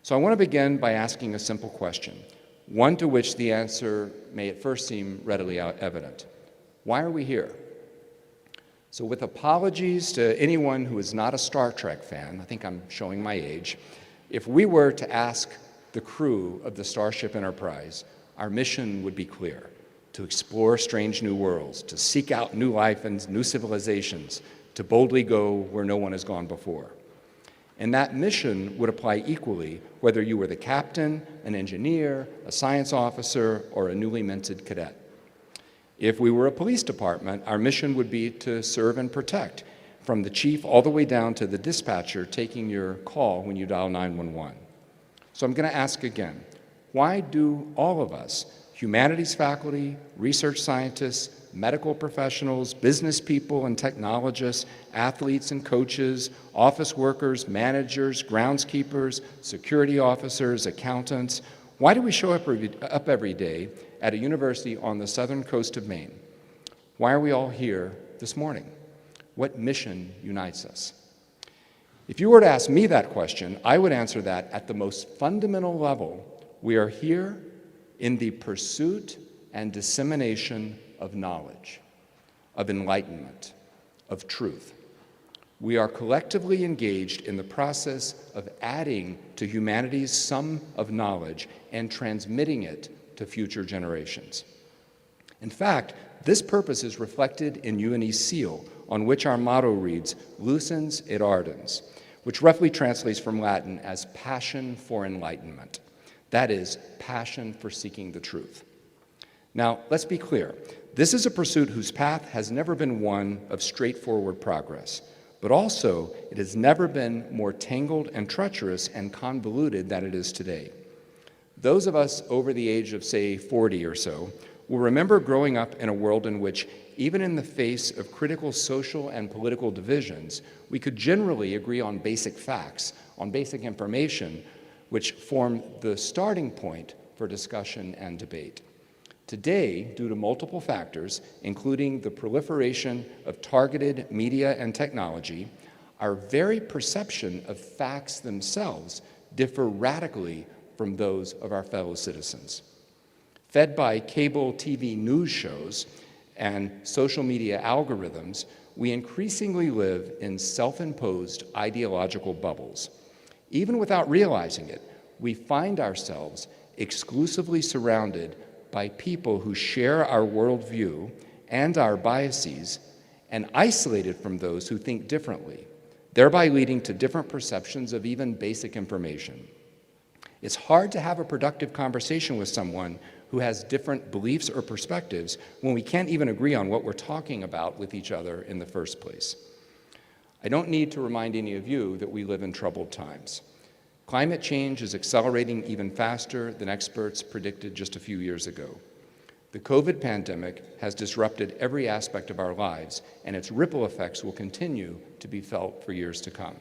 So I want to begin by asking a simple question, one to which the answer may at first seem readily evident. Why are we here? So with apologies to anyone who is not a Star Trek fan, I think I'm showing my age, if we were to ask the crew of the Starship Enterprise, our mission would be clear: to explore strange new worlds, to seek out new life and new civilizations, to boldly go where no one has gone before. And that mission would apply equally whether you were the captain, an engineer, a science officer, or a newly minted cadet. If we were a police department, our mission would be to serve and protect, from the chief all the way down to the dispatcher taking your call when you dial 911. So I'm going to ask again, why do all of us, humanities faculty, research scientists, medical professionals, business people and technologists, athletes and coaches, office workers, managers, groundskeepers, security officers, accountants, why do we show up every day at a university on the southern coast of Maine? Why are we all here this morning? What mission unites us? If you were to ask me that question, I would answer that at the most fundamental level, we are here in the pursuit and dissemination of knowledge, of enlightenment, of truth. We are collectively engaged in the process of adding to humanity's sum of knowledge and transmitting it to future generations. In fact, this purpose is reflected in UNE's seal, on which our motto reads, Lucens et Ardens, which roughly translates from Latin as passion for enlightenment. That is, passion for seeking the truth. Now, let's be clear. This is a pursuit whose path has never been one of straightforward progress, but also it has never been more tangled and treacherous and convoluted than it is today. Those of us over the age of, say, 40 or so, will remember growing up in a world in which, even in the face of critical social and political divisions, we could generally agree on basic facts, on basic information, which form the starting point for discussion and debate. Today, due to multiple factors, including the proliferation of targeted media and technology, our very perception of facts themselves differ radically from those of our fellow citizens. Fed by cable TV news shows and social media algorithms, we increasingly live in self-imposed ideological bubbles. Even without realizing it, we find ourselves exclusively surrounded by people who share our worldview and our biases, and isolated from those who think differently, thereby leading to different perceptions of even basic information. It's hard to have a productive conversation with someone who has different beliefs or perspectives when we can't even agree on what we're talking about with each other in the first place. I don't need to remind any of you that we live in troubled times. Climate change is accelerating even faster than experts predicted just a few years ago. The COVID pandemic has disrupted every aspect of our lives, and its ripple effects will continue to be felt for years to come.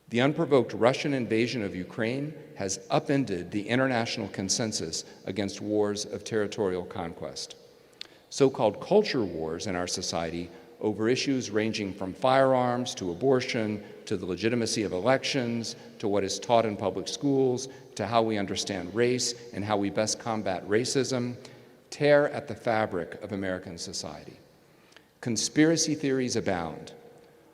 The unprovoked Russian invasion of Ukraine has upended the international consensus against wars of territorial conquest. So-called culture wars in our society over issues ranging from firearms to abortion, to the legitimacy of elections, to what is taught in public schools, to how we understand race and how we best combat racism, tear at the fabric of American society. Conspiracy theories abound.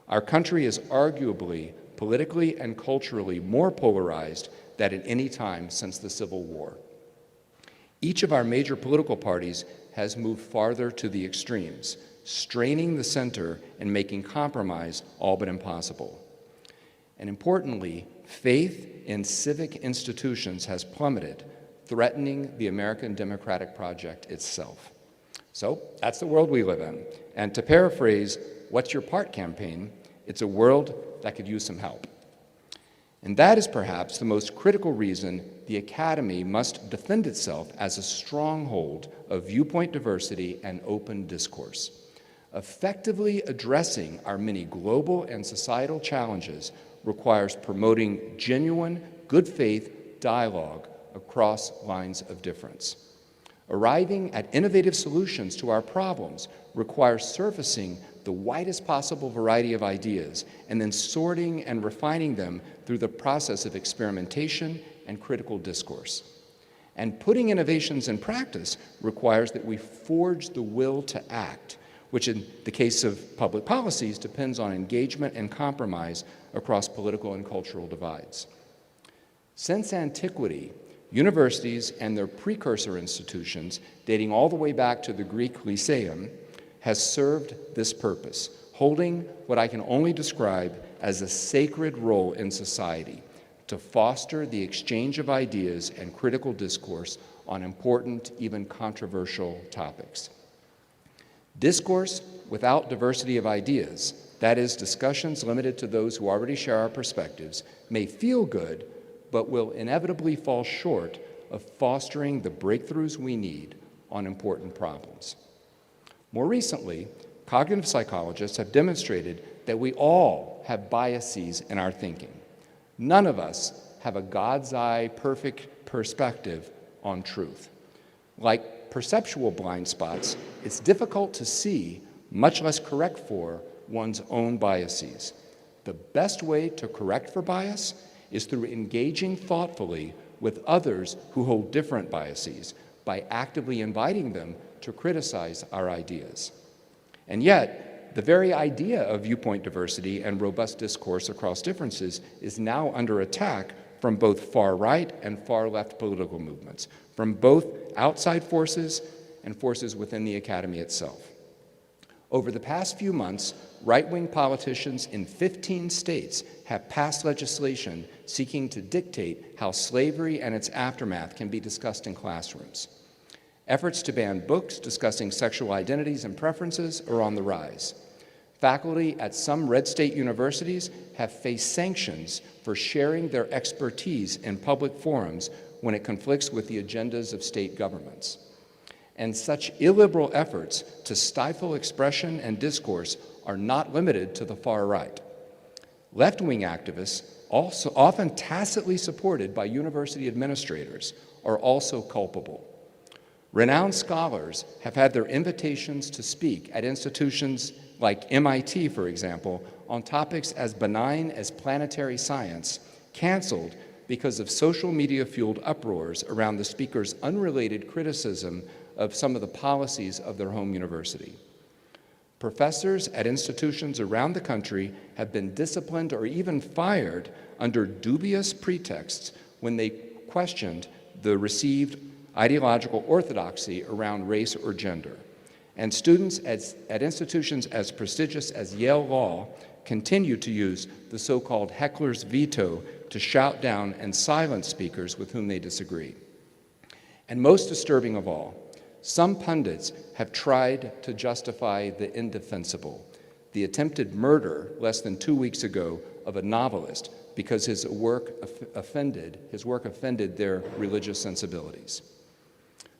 Our country is arguably politically and culturally more polarized than at any time since the Civil War. Each of our major political parties has moved farther to the extremes, straining the center and making compromise all but impossible. And importantly, faith in civic institutions has plummeted, threatening the American democratic project itself. So that's the world we live in. And to paraphrase What's Your Part campaign, it's a world that could use some help. And that is perhaps the most critical reason the Academy must defend itself as a stronghold of viewpoint diversity and open discourse. Effectively addressing our many global and societal challenges requires promoting genuine, good faith dialogue across lines of difference. Arriving at innovative solutions to our problems requires surfacing the widest possible variety of ideas and then sorting and refining them through the process of experimentation and critical discourse. And putting innovations in practice requires that we forge the will to act, which in the case of public policies depends on engagement and compromise across political and cultural divides. Since antiquity, universities and their precursor institutions, dating all the way back to the Greek Lyceum, has served this purpose, holding what I can only describe as a sacred role in society to foster the exchange of ideas and critical discourse on important, even controversial topics. Discourse without diversity of ideas, that is, discussions limited to those who already share our perspectives, may feel good, but will inevitably fall short of fostering the breakthroughs we need on important problems. More recently, cognitive psychologists have demonstrated that we all have biases in our thinking. None of us have a God's eye perfect perspective on truth. Like perceptual blind spots, it's difficult to see, much less correct for, one's own biases. The best way to correct for bias is through engaging thoughtfully with others who hold different biases by actively inviting them to criticize our ideas. And yet, the very idea of viewpoint diversity and robust discourse across differences is now under attack from both far-right and far-left political movements, from both outside forces and forces within the academy itself. Over the past few months, right-wing politicians in 15 states have passed legislation seeking to dictate how slavery and its aftermath can be discussed in classrooms. Efforts to ban books discussing sexual identities and preferences are on the rise. Faculty at some red state universities have faced sanctions for sharing their expertise in public forums when it conflicts with the agendas of state governments. And such illiberal efforts to stifle expression and discourse are not limited to the far right. Left-wing activists, also often tacitly supported by university administrators, are also culpable. Renowned scholars have had their invitations to speak at institutions like MIT, for example, on topics as benign as planetary science, canceled because of social media-fueled uproars around the speaker's unrelated criticism of some of the policies of their home university. Professors at institutions around the country have been disciplined or even fired under dubious pretexts when they questioned the received ideological orthodoxy around race or gender. And students at institutions as prestigious as Yale Law continue to use the so-called heckler's veto to shout down and silence speakers with whom they disagree. And most disturbing of all, some pundits have tried to justify the indefensible, the attempted murder less than 2 weeks ago of a novelist because his work offended their religious sensibilities.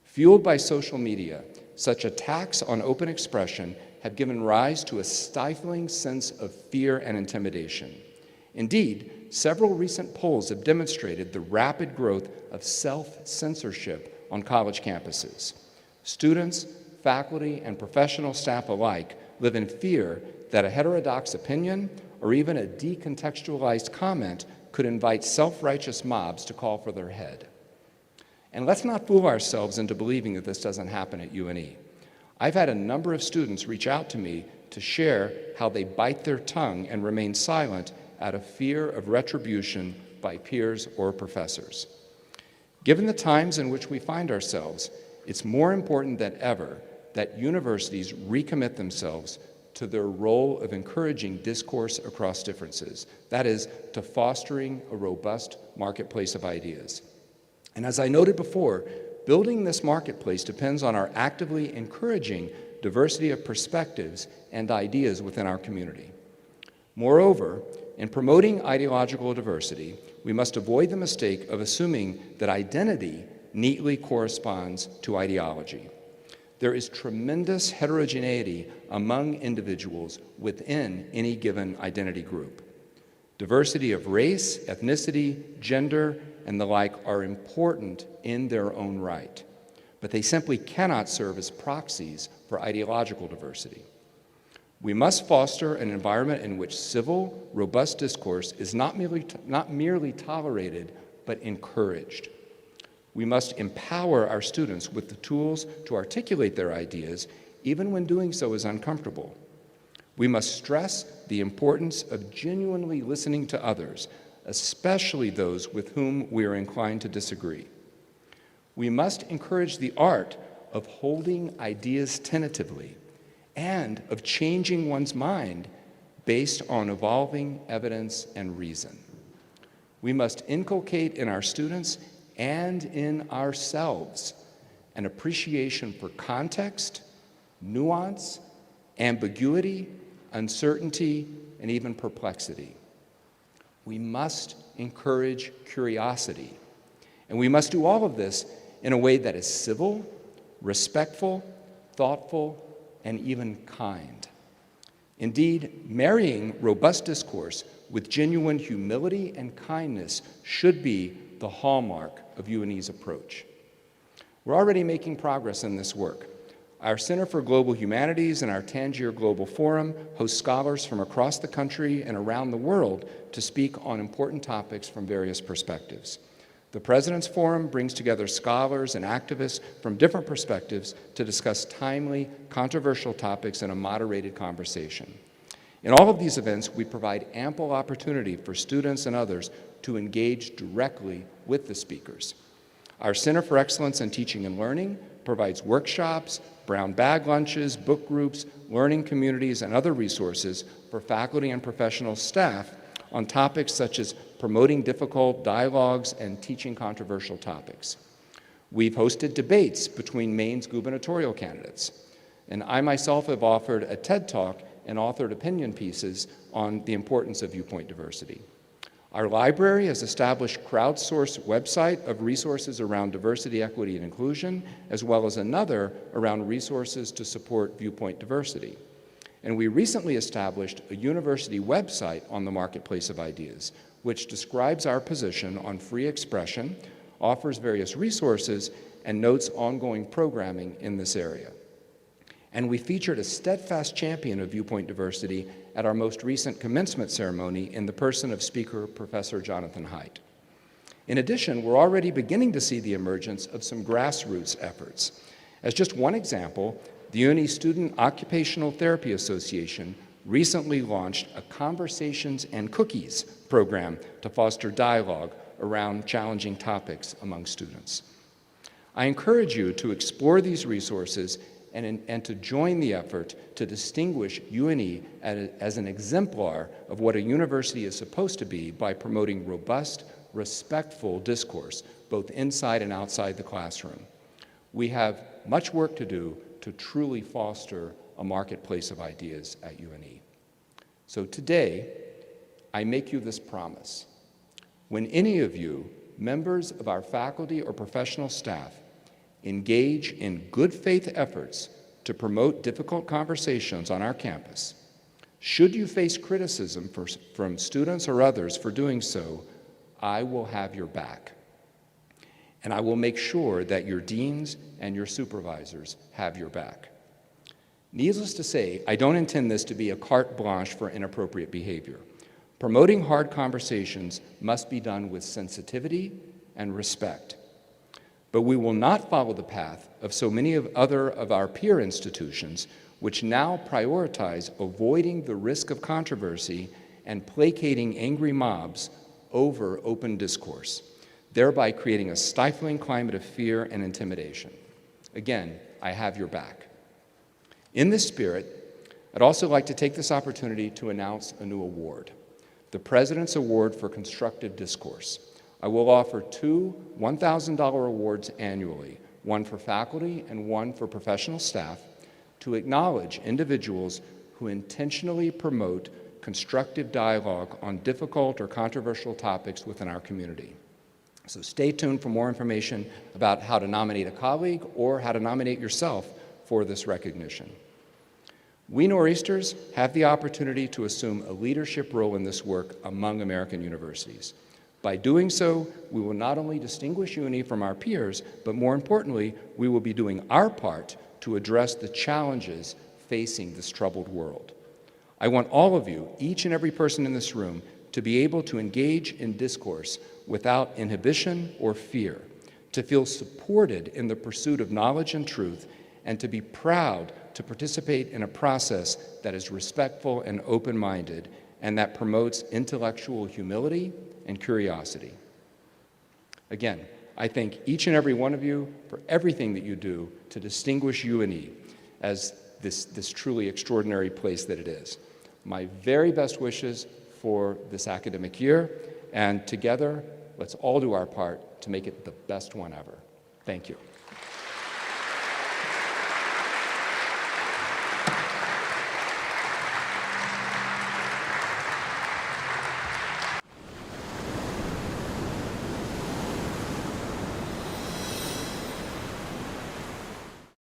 Fueled by social media, such attacks on open expression have given rise to a stifling sense of fear and intimidation. Indeed, several recent polls have demonstrated the rapid growth of self-censorship on college campuses. Students, faculty, and professional staff alike live in fear that a heterodox opinion or even a decontextualized comment could invite self-righteous mobs to call for their head. And let's not fool ourselves into believing that this doesn't happen at UNE. I've had a number of students reach out to me to share how they bite their tongue and remain silent out of fear of retribution by peers or professors. Given the times in which we find ourselves, it's more important than ever that universities recommit themselves to their role of encouraging discourse across differences, that is, to fostering a robust marketplace of ideas. And as I noted before, building this marketplace depends on our actively encouraging diversity of perspectives and ideas within our community. Moreover, in promoting ideological diversity, we must avoid the mistake of assuming that identity neatly corresponds to ideology. There is tremendous heterogeneity among individuals within any given identity group. Diversity of race, ethnicity, gender, and the like are important in their own right. but they simply cannot serve as proxies for ideological diversity. We must foster an environment in which civil, robust discourse is not merely tolerated, but encouraged. We must empower our students with the tools to articulate their ideas, even when doing so is uncomfortable. We must stress the importance of genuinely listening to others, especially those with whom we are inclined to disagree. We must encourage the art of holding ideas tentatively and of changing one's mind based on evolving evidence and reason. We must inculcate in our students and in ourselves an appreciation for context, nuance, ambiguity, uncertainty, and even perplexity. We must encourage curiosity, and we must do all of this in a way that is civil, respectful, thoughtful, and even kind. Indeed, marrying robust discourse with genuine humility and kindness should be the hallmark of UNE's approach. We're already making progress in this work. Our Center for Global Humanities and our Tangier Global Forum host scholars from across the country and around the world to speak on important topics from various perspectives. The President's Forum brings together scholars and activists from different perspectives to discuss timely, controversial topics in a moderated conversation. In all of these events, we provide ample opportunity for students and others to engage directly with the speakers. Our Center for Excellence in Teaching and Learning provides workshops, brown bag lunches, book groups, learning communities, and other resources for faculty and professional staff on topics such as promoting difficult dialogues and teaching controversial topics. We've hosted debates between Maine's gubernatorial candidates, and I myself have offered a TED Talk and authored opinion pieces on the importance of viewpoint diversity. Our library has established a crowdsourced website of resources around diversity, equity, and inclusion, as well as another around resources to support viewpoint diversity. And we recently established a university website on the marketplace of ideas, which describes our position on free expression, offers various resources, and notes ongoing programming in this area. And we featured a steadfast champion of viewpoint diversity at our most recent commencement ceremony in the person of Speaker Professor Jonathan Haidt. In addition, we're already beginning to see the emergence of some grassroots efforts. As just one example, the UNE Student Occupational Therapy Association recently launched a Conversations and Cookies program to foster dialogue around challenging topics among students. I encourage you to explore these resources and to join the effort to distinguish UNE as an exemplar of what a university is supposed to be by promoting robust, respectful discourse, both inside and outside the classroom. We have much work to do to truly foster a marketplace of ideas at UNE. So today, I make you this promise. When any of you, members of our faculty or professional staff, engage in good faith efforts to promote difficult conversations on our campus, should you face criticism from students or others for doing so, I will have your back. And I will make sure that your deans and your supervisors have your back. Needless to say, I don't intend this to be a carte blanche for inappropriate behavior. Promoting hard conversations must be done with sensitivity and respect. But we will not follow the path of so many of our peer institutions, which now prioritize avoiding the risk of controversy and placating angry mobs over open discourse, thereby creating a stifling climate of fear and intimidation. Again, I have your back. In this spirit, I'd also like to take this opportunity to announce a new award, the President's Award for Constructive Discourse. I will offer two $1,000 awards annually, one for faculty and one for professional staff, to acknowledge individuals who intentionally promote constructive dialogue on difficult or controversial topics within our community. So stay tuned for more information about how to nominate a colleague or how to nominate yourself for this recognition. We Nor'easters have the opportunity to assume a leadership role in this work among American universities. By doing so, we will not only distinguish UNE from our peers, but more importantly, we will be doing our part to address the challenges facing this troubled world. I want all of you, each and every person in this room, to be able to engage in discourse without inhibition or fear, to feel supported in the pursuit of knowledge and truth, and to be proud to participate in a process that is respectful and open-minded and that promotes intellectual humility and curiosity. Again, I thank each and every one of you for everything that you do to distinguish UNE as this truly extraordinary place that it is. My very best wishes for this academic year, and together, let's all do our part to make it the best one ever. Thank you.